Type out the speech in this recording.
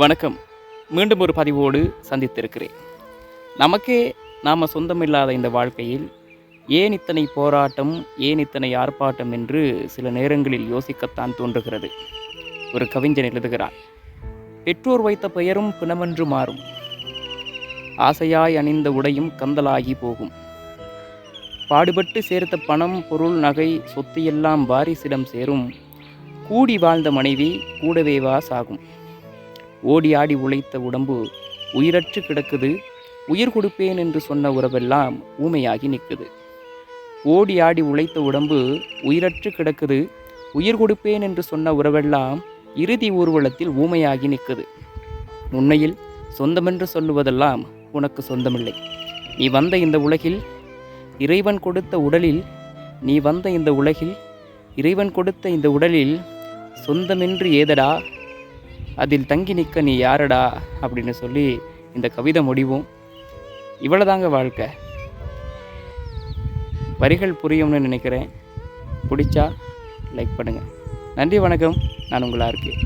வணக்கம். மீண்டும் ஒரு பதிவோடு சந்தித்திருக்கிறேன். நமக்கே நாம் சொந்தமில்லாத இந்த வாழ்க்கையில் ஏன் இத்தனை போராட்டம், ஏன் இத்தனை ஆர்ப்பாட்டம் என்று சில நேரங்களில் யோசிக்கத்தான் தோன்றுகிறது. ஒரு கவிஞன் எழுதுகிறான், பெற்றோர் வைத்த பெயரும் பிணமென்று மாறும், ஆசையாய் அணிந்த உடையும் கந்தலாகி போகும், பாடுபட்டு சேர்த்த பணம் பொருள் நகை சொத்து எல்லாம் வாரிசிடம் சேரும், கூடி வாழ்ந்த மனைவி கூடவே வா சாகும், ஓடி ஆடி உழைத்த உடம்பு உயிரற்று கிடக்குது, உயிர் கொடுப்பேன் என்று சொன்ன உறவெல்லாம் ஊமையாகி நிற்குது. ஓடி ஆடி உழைத்த உடம்பு உயிரற்று கிடக்குது, உயிர் கொடுப்பேன் என்று சொன்ன உறவெல்லாம் இறுதி ஊர்வலத்தில் ஊமையாகி நிற்குது. உண்மையில் சொந்தமென்று சொல்லுவதெல்லாம் உனக்கு சொந்தமில்லை. நீ வந்த இந்த உலகில் இறைவன் கொடுத்த உடலில் நீ வந்த இந்த உலகில் இறைவன் கொடுத்த இந்த உடலில் சொந்தமென்று ஏதடா, அதில் தங்கி நிற்க நீ யாரடா அப்படின்னு சொல்லி இந்த கவிதை முடிவும். இவ்வளோதாங்க வாழ்க்கை. வரிகள் புரியும்னு நினைக்கிறேன். பிடிச்சா லைக் பண்ணுங்கள். நன்றி, வணக்கம். நான் உங்களா இருக்கேன்.